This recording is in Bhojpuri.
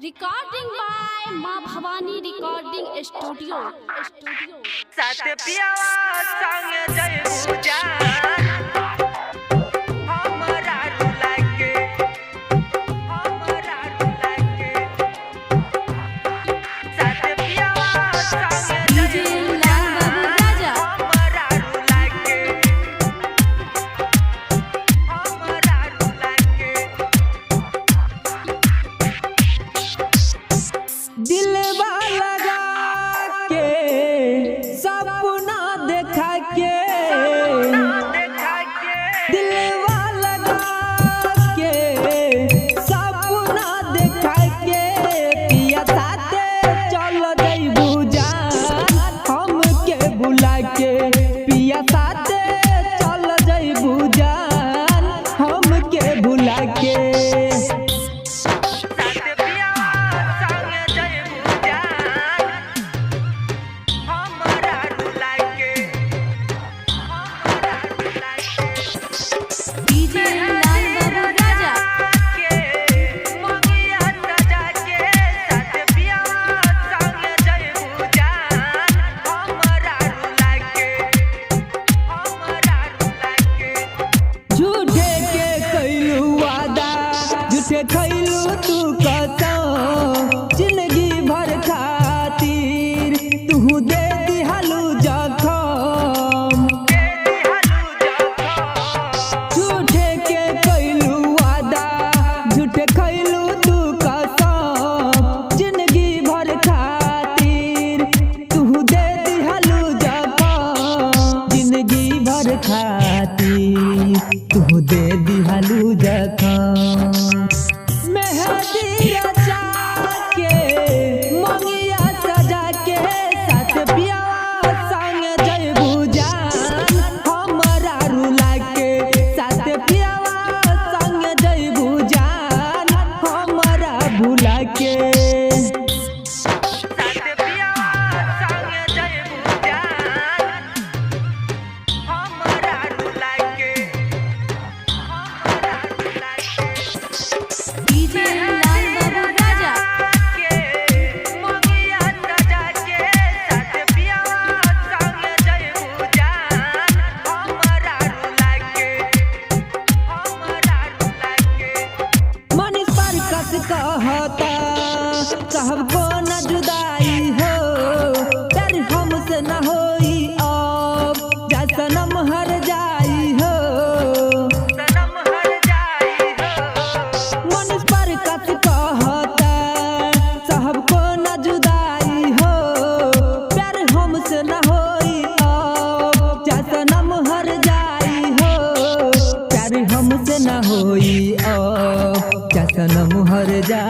रिकॉर्डिंग बाय माँ भवानी रिकॉर्डिंग स्टूडियो। साथ पियावा संग जय पूजा हमरा रुला के साथ पियावा संग जय पूजा हमरा रुला के दिलवा लगा के सपना देखा के दिलवा लगा के सपना देखा के पिया साथे चल जइबू जान हमके बुला के पिया साथे चल जइबू जान हमके बुला के खैलू तू कसम जिंदगी भर खातिर तू दे दिहलू जखम झूठे के कैलू वादा झूठे खैलू तू कसम जिंदगी भर खातिर तू दे दिहलू जखम जिंदगी भर खातिर तू दे दिहलू जखम मेहंदी रचा के मंगिया सजा के साथ पियावा संग जइबू जान हमरा रुला के साथ पियावा संग जइबू जान हमरा भुला के कहता साहब को न जुदाई हो डर हमसे न होई अब जा सनम हर जाई हो मनुष्य पर कस कहता साहब को न जुदाई हो डर हमसे न होई अब जा सनम हर जाई हो प्यार हमसे न होई अब जा सनम हर जाई